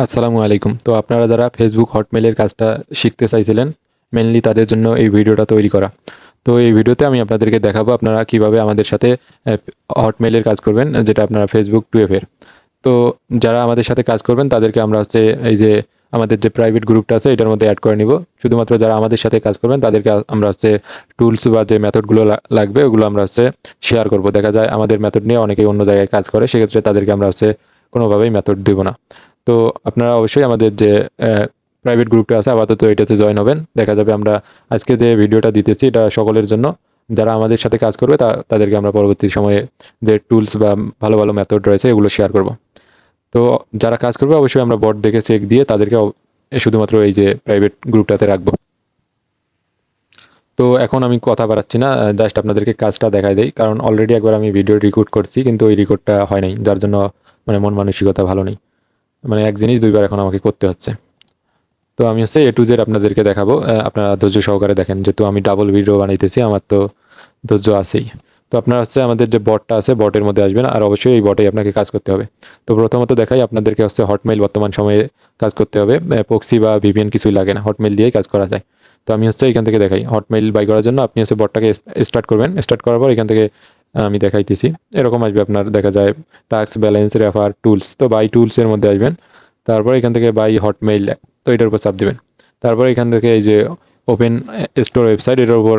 আসসালামু আলাইকুম। তো আপনারা যারা ফেসবুক হটমেইলের কাজটা শিখতে চাইছিলেন, মেইনলি তাদের জন্য এই ভিডিওটা তৈরি করা। তো এই ভিডিওতে আমি আপনাদেরকে দেখাবো আপনারা কিভাবে আমাদের সাথে হটমেইলের কাজ করবেন, যেটা আপনারা ফেসবুক 2FA এর। তো যারা আমাদের সাথে কাজ করবেন তাদেরকে আমরা এই যে আমাদের যে প্রাইভেট গ্রুপটা আছে এটার মধ্যে অ্যাড করে নিব। শুধুমাত্র যারা আমাদের সাথে কাজ করবেন তাদেরকে আমরা টুলস বা যে মেথডগুলো লাগবে ওগুলো আমরা শেয়ার করব। দেখা যায় আমাদের মেথড নিয়ে অনেকেই অন্য জায়গায় কাজ করে, সেক্ষেত্রে তাদেরকে আমরা কোনোভাবেই মেথড দেব না। তো আপনারা অবশ্যই আমাদের যে প্রাইভেট গ্রুপটা আছে আপাতত এটাতে জয়েন হবেন। দেখা যাবে আমরা আজকে যে ভিডিওটা দিতেছি এটা সকলের জন্য। যারা আমাদের সাথে কাজ করবে তাদেরকে আমরা পরবর্তী সময়ে যে টুলস বা ভালো ভালো মেথড রয়েছে এগুলো শেয়ার করব। তো যারা কাজ করবে অবশ্যই আমরা বট দেখে চেক দিয়ে তাদেরকে শুধুমাত্র এই যে প্রাইভেট গ্রুপটাতে রাখবো। তো এখন আমি কথা বাড়াচ্ছি না, জাস্ট আপনাদেরকে কাজটা দেখাই দেই, কারণ অলরেডি একবার আমি ভিডিও রেকর্ড করছি কিন্তু ওই রেকর্ডটা হয় নাই, যার জন্য মানে মন মানসিকতা ভালো নেই। মানে এক জিনিস দুইবার এখন আমাকে করতে হচ্ছে। তো আমি এ টু জেড আপনাদেরকে দেখাবো, আপনারা ধৈর্য সহকারে দেখেন, যেহেতু আমি ডাবল ভিডিও বানাইতেছি আমার তো ধৈর্য আছেই। তো আপনার আমাদের যে বটটা আছে বটের মধ্যে আসবেন, আর অবশ্যই এই বটেই আপনাকে কাজ করতে হবে। তো প্রথমত দেখাই আপনাদেরকে হটমেইল বর্তমান সময়ে কাজ করতে হবে, প্রক্সি বা ভিপিএন কিছুই লাগে না, হটমেইল দিয়েই কাজ করা যায়। তো আমি এখান থেকে দেখাই হটমেইল বাই করার জন্য আপনি বটটাকে স্টার্ট করবেন। স্টার্ট করার পর এখান থেকে আমি দেখাইতেছি, এরকম আসবে আপনার দেখা যায় টাস্ক, ব্যালেন্স, রেফার, টুলস। তো বাই টুলস এর মধ্যে আসবেন, তারপর এখান থেকে বাই হটমেইল, তো এটার উপর চাপ দিবেন। তারপর এখান থেকে এই যে ওপেন স্টোর ওয়েবসাইট এটার উপর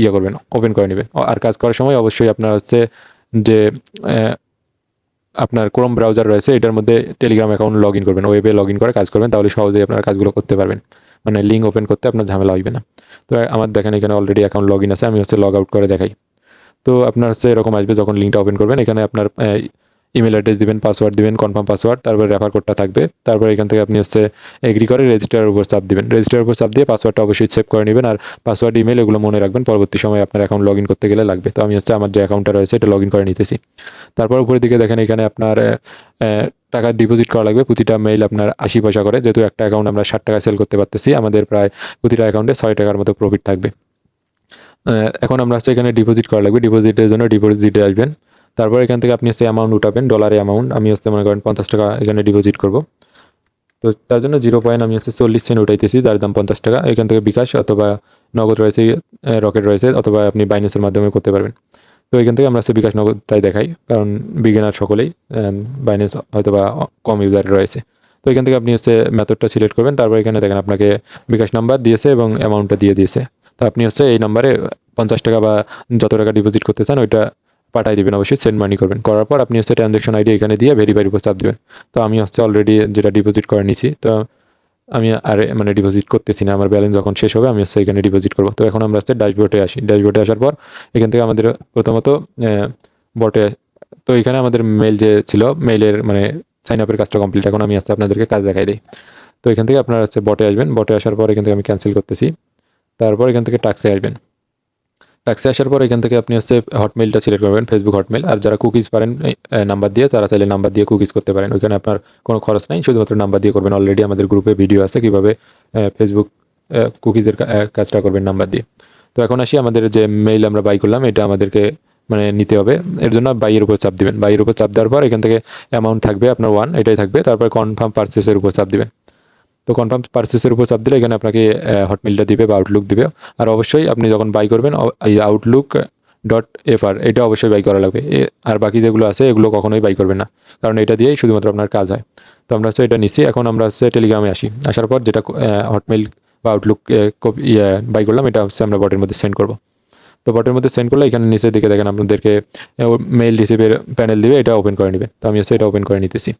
ইয়ে করবেন, ওপেন করে নেবেন। আর কাজ করার সময় অবশ্যই আপনার যে আহ, আপনার ক্রোম ব্রাউজার রয়েছে এটার মধ্যে টেলিগ্রাম অ্যাকাউন্ট লগ ইন করবেন, ওয়েবে লগ ইন করে কাজ করবেন, তাহলে সহজেই আপনার কাজগুলো করতে পারবেন। মানে লিঙ্ক ওপেন করতে আপনার ঝামেলা হইবে না। তো আমার দেখেন এখানে অলরেডি অ্যাকাউন্ট লগ ইন আছে, আমি লগ আউট করে দেখাই। তো আপনার এরকম আসবে যখন লিঙ্কটা ওপেন করবেন, এখানে আপনার ইমেল অ্যাড্রেস দিবেন, পাসওয়ার্ড দিবেন, কনফার্ম পাসওয়ার্ড, তারপরে রেফার কোডটা থাকবে। তারপর এখান থেকে আপনি এগ্রি করে রেজিস্টারের উপর চাপ দিবেন। রেজিস্টারের উপর চাপ দিয়ে পাসওয়ার্ডটা অবশ্যই সেভ করে নেবেন, আর পাসওয়ার্ড, ইমেল এগুলো মনে রাখবেন, পরবর্তী সময় আপনার অ্যাকাউন্ট লগ ইন করতে গেলে লাগবে। তো আমি আমার যে অ্যাকাউন্টটা রয়েছে এটা লগ ইন করে নিতেছি। তারপর উপরের দিকে দেখেন এখানে আপনার টাকা ডিপোজিট করা লাগবে। প্রতিটা মেইল আপনার 80 পয়সা করে, যেহেতু একটা অ্যাকাউন্ট আমরা 60 টাকা সেল করতে পারতেছি, আমাদের প্রায় প্রতিটা অ্যাকাউন্টে 6 টাকার মতো প্রফিট থাকবে। এখন আমরা এখানে ডিপোজিট করা লাগবে। ডিপোজিটের জন্য ডিপোজিটে আসবেন। তারপর এখান থেকে আপনি অ্যামাউন্ট উঠাবেন, ডলারে অ্যামাউন্ট। আমি মনে করেন 50 টাকা এখানে ডিপোজিট করব। তো তার জন্য 0 পয়েন্ট আমি 40 সেন্ট উঠাইতেছি, যার দাম 50 টাকা। এখান থেকে বিকাশ অথবা নগদ রয়েছে, রকেট রয়েছে, অথবা আপনি বাইন্যান্সের মাধ্যমে করতে পারবেন। তো এখান থেকে আমরা বিকাশ নগদটাই দেখাই, কারণ বিগিনার সকলেই বাইন্যান্স হয়তোবা কম ইউজার রয়েছে। তো এখান থেকে আপনি মেথডটা সিলেক্ট করবেন। তারপর এখানে দেখেন আপনাকে বিকাশ নাম্বার দিয়েছে এবং অ্যামাউন্টটা দিয়ে দিয়েছে। তো আপনি এই নাম্বারে 50 টাকা বা যত টাকা ডিপোজিট করতে চান ওইটা পাঠিয়ে দিবেন, অবশ্যই সেন্ড মানি করবেন। করার পর আপনি ট্রানজ্যাকশন আইডি এখানে দিয়ে ভেরিফাইয়ের উপর চাপ দিবেন। তো আমি অলরেডি যেটা ডিপোজিট করে নিছি, তো আমি আর মানে ডিপোজিট করতেছি না, আমার ব্যালেন্স যখন শেষ হবে আমি এখানে ডিপোজিট করব। তো এখন আমরা ড্যাশবোর্ডে আসি। ড্যাশবোর্ডে আসার পর এখান থেকে আমাদের প্রথমত বটে, তো এখানে আমাদের মেইল যে ছিল, মেইলের মানে সাইন আপের কাজটা কমপ্লিট। এখন আমি আপনাদেরকে কাজ দেখাই দিই। তো এখান থেকে আপনারা বটে আসবেন। বটে আসার পর এখান থেকে আমি ক্যান্সেল করতেছি। তারপর এখান থেকে টাক্সে আসবেন। টাক্সে আসার পর এখান থেকে আপনি হটমেইলটা সিলেক্ট করবেন, ফেসবুক হটমেইল। আর যারা কুকিজ পারেন নাম্বার দিয়ে, তারা চাইলে নাম্বার দিয়ে কুকিজ করতে পারেন, ওইখানে আপনার কোনো খরচ নাই, শুধুমাত্র নাম্বার দিয়ে করবেন। অলরেডি আমাদের গ্রুপে ভিডিও আছে কিভাবে ফেসবুক কুকিজের কাজটা করবেন নাম্বার দিয়ে। তো এখন আসি আমাদের যে মেইল আমরা বাই করলাম এটা আমাদেরকে মানে নিতে হবে। এর জন্য বাইয়ের উপর চাপ দিবেন। বাইয়ের উপর চাপ দেওয়ার পর এখান থেকে অ্যামাউন্ট থাকবে আপনার 1, এটাই থাকবে। তারপর কনফার্ম পারচেসের উপর চাপ দিবেন। তো কনফার্ম পারচেসের উপর চাপ দিলে এখানে আপনাকে হটমেইলটা দিবে বা আউটলুক দিবে। আর অবশ্যই আপনি যখন বাই করবেন এই outlook.fr এটা অবশ্যই বাই করা লাগবে। আর বাকি যেগুলো আছে এগুলো কখনোই বাই করবেন না, কারণ এটা দিয়েই শুধুমাত্র আপনার কাজ হয়। তো আমরা এটা নিচ্ছি। এখন আমরা টেলিগ্রামে আসি। আসার পর যেটা হটমেইল বা আউটলুক বাই করলাম এটা আমরা বটের মধ্যে সেন্ড করব। তো বটের মধ্যে সেন্ড করলে এখানে নিচের দিকে দেখেন আপনাদেরকে মেইল রিসিভের প্যানেল দিবে, এটা ওপেন করে নেবে। তো আমি এটা ওপেন করে নিতেছি।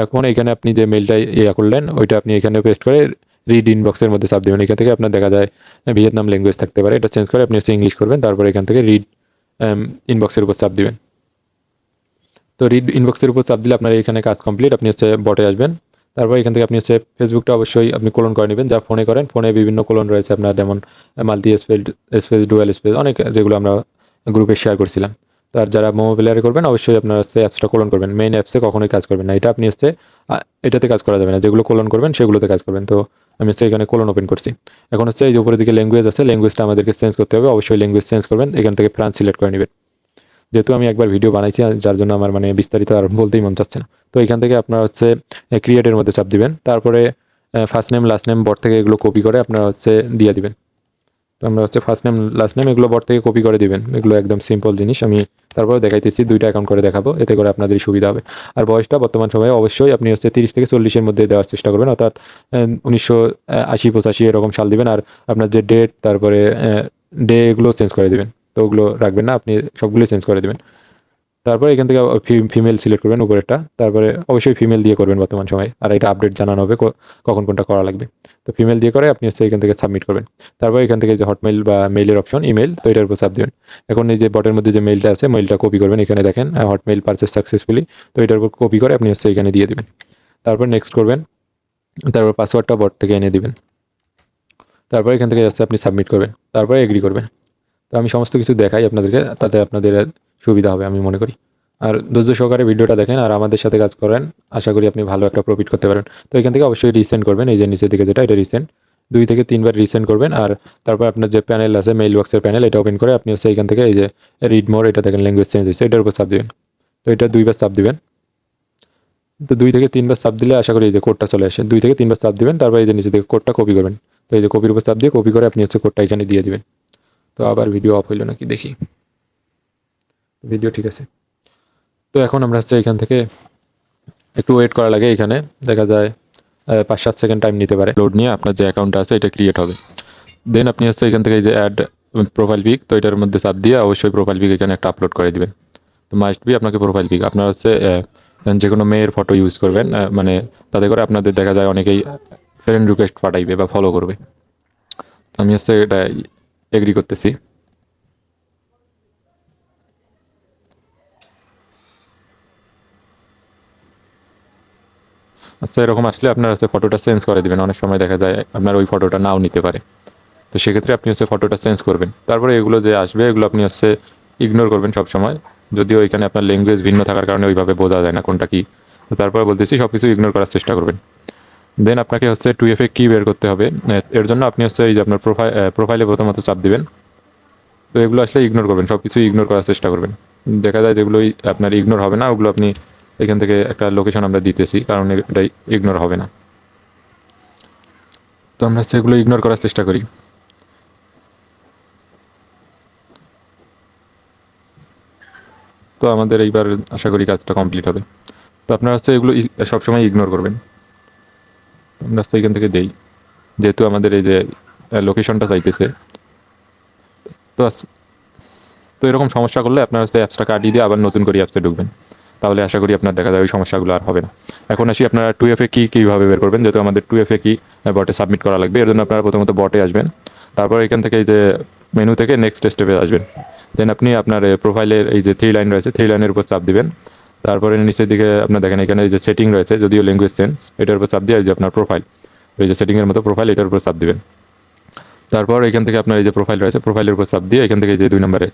এখন এখানে আপনি যে মেইলটা করলেন ওইটা আপনি এখানে পেস্ট করে রিড ইনবক্সের মধ্যে চাপ দেবেন। এখান থেকে আপনার দেখা যায় ভিয়েতনাম ল্যাঙ্গুয়েজ থাকতে পারে, এটা চেঞ্জ করে আপনি ইংলিশ করবেন। তারপর এখান থেকে রিড ইনবক্সের উপর চাপ দিবেন। তো রিড ইনবক্সের উপর চাপ দিলে আপনার এখানে কাজ কমপ্লিট। আপনি বটে আসবেন। তারপর এখান থেকে আপনি ফেসবুকটা অবশ্যই আপনি কোলন করে নেবেন, যা ফোনে করেন। ফোনে বিভিন্ন কোলন রয়েছে আপনার, যেমন মাল্টি স্পেস, ডুয়াল স্পেস, অনেক যেগুলো আমরা গ্রুপে শেয়ার করছিলাম। তো আর যারা মোমো প্লেয়ারে করবেন অবশ্যই আপনার অ্যাপসটা কোলন করবেন। মেইন অ্যাপসে কখনোই কাজ করবেন না, এটা আপনি এটাতে কাজ করা যাবে না। যেগুলো কোলন করবেন সেগুলোতে কাজ করবেন। তো আমি এখানে কোলন ওপেন করছি। এখন এই যে উপরের দিকে ল্যাঙ্গুয়েজ আছে, ল্যাঙ্গুয়েজটা আমাদেরকে চেঞ্জ করতে হবে, অবশ্যই ল্যাঙ্গুয়েজ চেঞ্জ করবেন। এখান থেকে ফ্রান্স সিলেক্ট করে নেবেন। যেহেতু আমি একবার ভিডিও বানাইছি যার জন্য আমার মানে বিস্তারিত আর বলতেই মন চাচ্ছে না। তো এখান থেকে আপনারা হচ্ছে ক্রিয়েটের মধ্যে চাপ দিবেন, তারপরে ফার্স্ট নেম লাস্ট নেম বট থেকে এগুলো কপি করে আপনারা হচ্ছে দিয়ে দিবেন। তো আমরা হচ্ছে ফার্স্ট নেম লাস্ট নেম এগুলো বট থেকে কপি করে দিবেন, এগুলো একদম সিম্পল জিনিস। আমি তারপরে দেখাইতেছি, 2টা অ্যাকাউন্ট করে দেখাবো, এতে করে আপনাদের সুবিধা হবে। আর বয়সটা বর্তমান সময়ে অবশ্যই আপনি হচ্ছে 30 থেকে 40-এর মধ্যে দেওয়ার চেষ্টা করবেন, অর্থাৎ 1980-85 এরকম সাল দিবেন। আর আপনার যে ডেট তারপরে ডে এগুলো চেঞ্জ করে দিবেন, তো ওগুলো রাখবেন না, আপনি সবগুলো চেঞ্জ করে দিবেন। তারপরে এখান থেকে ফিমেল সিলেক্ট করবেন উপরেরটা, তারপরে অবশ্যই ফিমেল দিয়ে করবেন বর্তমান সময়ে, আর এটা আপডেট জানানো হবে কখন কোনটা করা লাগবে। তো ফিমেল দিয়ে করে আপনি হচ্ছে এখান থেকে সাবমিট করবেন। তারপর এখান থেকে যে হটমেইল বা মেইলের অপশন ইমেল, তো এটার উপর চাপ দিবেন। এখন এই যে বটের মধ্যে যে মেইলটা আছে মেইলটা কপি করবেন, এখানে দেখেন হটমেইল পারচেস সাকসেসফুলি, তো এটার উপর কপি করে আপনি হচ্ছে এখানে দিয়ে দিবেন। তারপর নেক্সট করবেন, তারপর পাসওয়ার্ডটা বট থেকে এনে দিবেন। তারপর এখান থেকে যাচ্ছে আপনি সাবমিট করবেন, তারপরে এগ্রি করবেন। তো আমি সমস্ত কিছু দেখাই আপনাদেরকে, তাতে আপনাদের সুবিধা হবে আমি মনে করি। আর ধৈর্য সহকারে ভিডিওটা দেখেন আর আমাদের সাথে কাজ করেন, আশা করি আপনি ভালো একটা প্রফিট করতে পারেন। তো এখান থেকে অবশ্যই রিসেন্ড করবেন, এই যে নিচের দিকে যেটা, এটা রিসেন্ড 2 থেকে 3 বার রিসেন্ড করবেন। আর তারপর আপনার যে প্যানেল আছে মেইল বক্সের প্যানেল, এটা ওপেন করে আপনি হচ্ছে এখান থেকে এই যে রিড মোর, এটা দেখেন ল্যাঙ্গুয়েজ চেঞ্জ হয়েছে, এটার উপর চাপ দিবেন। তো এটা 2 বার চাপ দিবেন। তো 2 থেকে 3 বার চাপ দিলে আশা করি এই যে কোডটা চলে আসে, 2 থেকে 3 বার চাপ দিবেন, তারপর এই যে নিচে দিকে কোডটা কপি করবেন। তো এই যে কপির উপর চাপ দিয়ে কপি করে আপনি হচ্ছে কোডটা এখানে দিয়ে দিবেন। তো আবার ভিডিও অফ হইলো নাকি দেখি, ভিডিও ঠিক আছে। তো এখন আমরা হচ্ছে এখান থেকে একটু ওয়েট করা লাগে, এখানে দেখা যায় 5-7 সেকেন্ড টাইম নিতে পারে লোড নিয়ে আপনার যে অ্যাকাউন্টটা আছে এটা ক্রিয়েট হবে। দেন আপনি হচ্ছে এখান থেকে এই যে অ্যাড প্রোফাইল পিক, তো এটার মধ্যে চাপ দিয়ে অবশ্যই প্রোফাইল পিক এখানে একটা আপলোড করে দিবেন। তো মাস্ট বি আপনাকে প্রোফাইল পিক, আপনার হচ্ছে যে কোনো মেয়ের ফটো ইউজ করবেন, মানে তাতে করে আপনাদের দেখা যায় অনেকেই ফ্রেন্ড রিকোয়েস্ট পাঠাইবে বা ফলো করবে। তো আমি হচ্ছে এটা এগ্রি করতেছি। আচ্ছা, এরকম আসলে আপনার হচ্ছে ফটোটা চেঞ্জ করে দিবেন, অনেক সময় দেখা যায় আপনার ওই ফটোটা নাও নিতে পারে। তো সেক্ষেত্রে আপনি হচ্ছে ফটোটা চেঞ্জ করবেন, তারপরে এগুলো যে আসবে এগুলো আপনি হচ্ছে ইগনোর করবেন সব সময়। যদিও এখানে আপনার ল্যাঙ্গুয়েজ ভিন্ন থাকার কারণে ওইভাবে বোঝা যায় না কোনটা কি, তো তারপরে বলতেছি সব কিছু ইগনোর করার চেষ্টা করবেন। দেন আপনাকে হচ্ছে 2FA কি বের করতে হবে, এর জন্য আপনি হচ্ছে এই যে আপনার প্রোফাইলে প্রথমত চাপ দিবেন। তো এগুলো আসলে ইগনোর করবেন, সব কিছু ইগনোর করার চেষ্টা করবেন। দেখা যায় যেগুলো আপনার ইগনোর হবে না ওগুলো আপনি এখান থেকে একটা লোকেশন আমরা দিতেছি, কারণ এটা ইগনোর হবে না। তো আমরা সেগুলো ইগনোর করার চেষ্টা করি। তো আমাদের এইবার আশা করি কাজটা কমপ্লিট হবে। তো আপনারা হচ্ছে এগুলো সবসময় ইগনোর করবেন। আমরা হচ্ছে এখান থেকে দেই, যেহেতু আমাদের এই যে লোকেশনটা চাইতেছে। তো তো এরকম সমস্যা করলে আপনার হচ্ছে অ্যাপসটা কাটিয়ে দিয়ে আবার নতুন করে অ্যাপসে ঢুকবেন, তাহলে আশা করি আপনার দেখা যায় ওই সমস্যাগুলো আর হবে না। এখন আসি আপনারা 2FA কি কীভাবে বের করবেন, যেহেতু আমাদের 2FA কি বটে সাবমিট করা লাগবে, এর জন্য আপনারা প্রথমত বটে আসবেন। তারপর এখান থেকে এই যে মেনু থেকে নেক্সট স্টেপে আসবেন। দেন আপনি আপনার প্রোফাইলের এই যে 3 লাইন রয়েছে 3 লাইনের উপর চাপ দিবেন। তারপরে নিচের দিকে আপনার দেখেন এখানে এই যে সেটিং রয়েছে, যদিও ল্যাঙ্গুয়েজ চেঞ্জ, এটার উপর চাপ দিয়ে এই যে আপনার প্রোফাইল, এই যে সেটিংয়ের মতো প্রোফাইল, এটার উপর চাপ দিবেন। তারপর এখান থেকে আপনার এই যে প্রোফাইল রয়েছে প্রোফাইলের উপর চাপ দিয়ে এখান থেকে যে 2 নম্বরে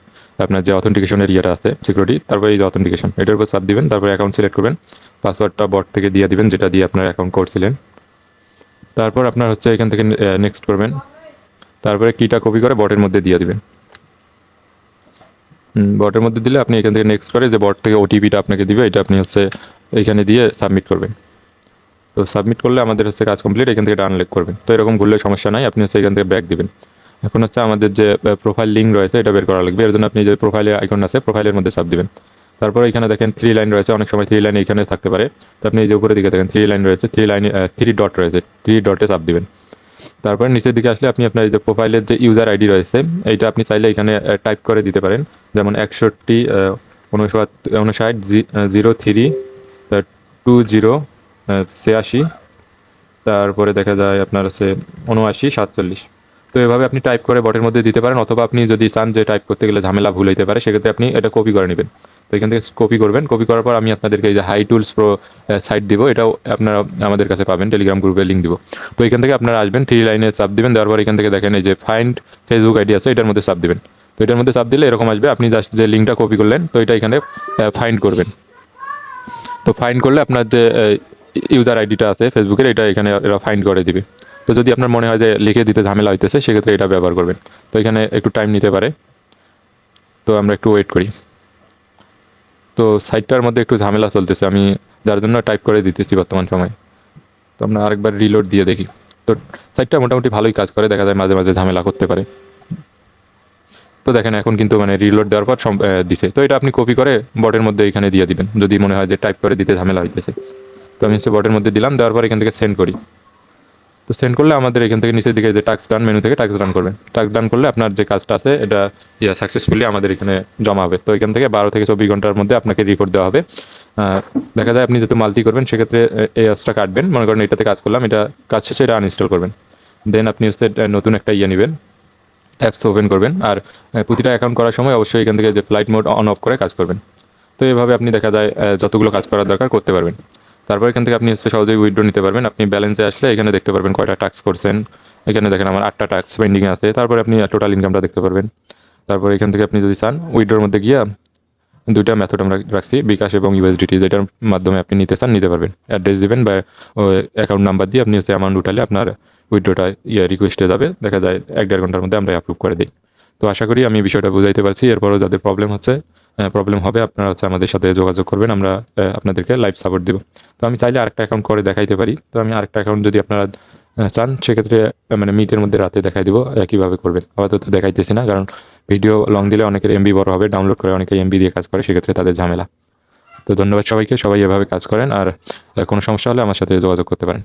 আপনার যে অথেন্টিকেশনের ইয়েটা আছে সিকিউরিটি, তারপর এই যে অথেন্টিকেশন এটার উপর চাপ দিবেন। তারপর অ্যাকাউন্ট সিলেক্ট করবেন, পাসওয়ার্ডটা বট থেকে দিয়ে দিবেন যেটা দিয়ে আপনার অ্যাকাউন্ট করছিলেন। তারপর আপনার হচ্ছে এখান থেকে নেক্সট করবেন, তারপরে কিটা কপি করে বটের মধ্যে দিয়ে দিবেন। বটের মধ্যে দিলে আপনি এখান থেকে নেক্সট করে যে বট থেকে ওটিপিটা আপনাকে দিবে, এটা আপনি হচ্ছে এখানে দিয়ে সাবমিট করবেন। তো সাবমিট করলে আমাদের হচ্ছে কাজ কমপ্লিট, এখান থেকে ডান ক্লিক করবেন। তো এরকম ঘুরলে সমস্যা নাই, আপনি হচ্ছে এখান থেকে ব্যাক দিবেন। এখন হচ্ছে আমাদের যে প্রোফাইল লিঙ্ক রয়েছে এটা বের করা লাগবে, এর জন্য আপনি যে প্রোফাইলের আইকন আছে প্রোফাইলের মধ্যে চাপ দিবেন। তারপর এখানে দেখেন 3 লাইন রয়েছে, অনেক সময় 3 লাইন এখানে থাকতে পারে। তো আপনি এই যে উপরের দিকে দেখেন 3 লাইন রয়েছে, 3 লাইনে 3 ডট রয়েছে, 3 ডটে চাপ দিবেন। তারপর নিচের দিকে আসলে আপনি আপনার এই যে প্রোফাইলের যে ইউজার আইডি রয়েছে এইটা আপনি চাইলে এখানে টাইপ করে দিতে পারেন, যেমন 61 59 03 20 86, তারপরে দেখা যায় আপনার হচ্ছে 79 47। তো এভাবে আপনি টাইপ করে বটের মধ্যে দিতে পারেন, অথবা আপনি যদি চান যে টাইপ করতে গেলে ঝামেলা ভুল হইতে পারে সেক্ষেত্রে আপনি এটা কপি করে নেবেন। তো এখান থেকে কপি করবেন, কপি করার পর আমি আপনাদেরকে এই যে হাই টুলস প্রো সাইট দিব, এটাও আপনারা আমাদের কাছে পাবেন, টেলিগ্রাম গ্রুপে লিঙ্ক দিব। তো এখান থেকে আপনারা আসবেন, 3 লাইনে চাপ দিবেন, দেওয়ার পর এখান থেকে দেখেন এই যে ফাইন্ড ফেসবুক আইডি আছে এটার মধ্যে চাপ দিবেন। তো এটার মধ্যে চাপ দিলে এরকম আসবে, আপনি জাস্ট যে লিঙ্কটা কপি করলেন তো এটা এখানে ফাইন্ড করবেন। তো ফাইন্ড করলে আপনার যে ইউজার আইডিটা আছে ফেসবুকের এটা এখানে এরা ফাইন্ড করে দিবে। তো যদি আপনার মনে হয় যে লিখে দিতে ঝামেলা হইতেছে সেক্ষেত্রে এটা ব্যবহার করবেন। তো এখানে একটু টাইম নিতে পারে, তো আমরা একটু ওয়েট করি। তো সাইটটার মধ্যে একটু ঝামেলা চলতেছে, আমি যার জন্য টাইপ করে দিতেছি বর্তমান সময়ে। তো আমরা আরেকবার রিলোড দিয়ে দেখি। তো সাইটটা মোটামুটি ভালোই কাজ করে, দেখা যায় মাঝে মাঝে ঝামেলা করতে পারে। তো দেখেন এখন কিন্তু মানে রিলোড দেওয়ার পর দিছে। তো এটা আপনি কপি করে বটের মধ্যে এখানে দিয়ে দিবেন, যদি মনে হয় যে টাইপ করে দিতে ঝামেলা হইতেছে। তো আমি হচ্ছে বটের মধ্যে দিলাম, দেওয়ার পর এখান থেকে সেন্ড করি। তো সেন্ড করলে আমাদের এখান থেকে নিচের দিকে যে টাস্ক ডান মেনু থেকে টাস্ক ডান করবেন, টাস্ক ডান করলে আপনার যে কাজটা আছে এটা সাকসেসফুলি আমাদের এখানে জমা হবে। তো এখান থেকে 12 থেকে 24 ঘন্টার মধ্যে আপনাকে রিপোর্ট দেওয়া হবে। দেখা যায় আপনি যেহেতু মাল্টি করবেন সেক্ষেত্রে এই অ্যাপসটা কাটবেন, মনে করেন এটাতে কাজ করলাম, এটা কাজ শেষে এটা আনইনস্টল করবেন। দেন আপনি হচ্ছে নতুন একটা নেবেন, অ্যাপস ওপেন করবেন। আর প্রতিটা অ্যাকাউন্ট করার সময় অবশ্যই এখান থেকে যে ফ্লাইট মোড অন অফ করে কাজ করবেন। তো এভাবে আপনি দেখা যায় যতগুলো কাজ করার দরকার করতে পারবেন। তারপর এখান থেকে আপনি হচ্ছে সহজেই উইথড্র নিতে পারবেন। আপনি ব্যালেন্সে আসলে এখানে দেখতে পারবেন কয়টা টাস্ক করছেন। এখানে দেখেন আমার 8টা টাস্ক পেন্ডিং আছে। তারপরে আপনি টোটাল ইনকামটা দেখতে পারবেন। তারপর এখান থেকে আপনি যদি চান উইথড্রোর মধ্যে গিয়ে 2টা মেথড আমরা রাখছি, বিকাশ এবং ইউএসডিটি, যেটার মাধ্যমে আপনি নিতে চান নিতে পারবেন। অ্যাড্রেস দিবেন বা অ্যাকাউন্ট নাম্বার দিয়ে আপনি হচ্ছে অ্যামাউন্ট উঠালে আপনার উইথড্রোটা রিকোয়েস্টে যাবে, দেখা যায় 1-1.5 ঘন্টার মধ্যে আমরা অ্যাপ্রুভ করে দিই। তো আশা করি আমি বিষয়টা বুঝাইতে পারছি। এরপরও যাদের প্রবলেম হচ্ছে, প্রবলেম হবে, আপনারা হচ্ছে আমাদের সাথে যোগাযোগ করবেন, আমরা আপনাদেরকে লাইভ সাপোর্ট দিব। তো আমি চাইলে আরেকটা অ্যাকাউন্ট করে দেখাইতে পারি। তো আমি আরেকটা অ্যাকাউন্ট যদি আপনারা চান সেক্ষেত্রে মানে মিটের মধ্যে রাতে দেখাই দিব কীভাবে করবেন। আপাতত দেখাইতেছি না, কারণ ভিডিও লং দিলে অনেকের এমবি বড় হবে, ডাউনলোড করে অনেকে এমবি দিয়ে কাজ করে, সেক্ষেত্রে তাদের ঝামেলা। তো ধন্যবাদ সবাইকে, সবাই এভাবে কাজ করেন। আর কোনো সমস্যা হলে আমার সাথে যোগাযোগ করতে পারেন।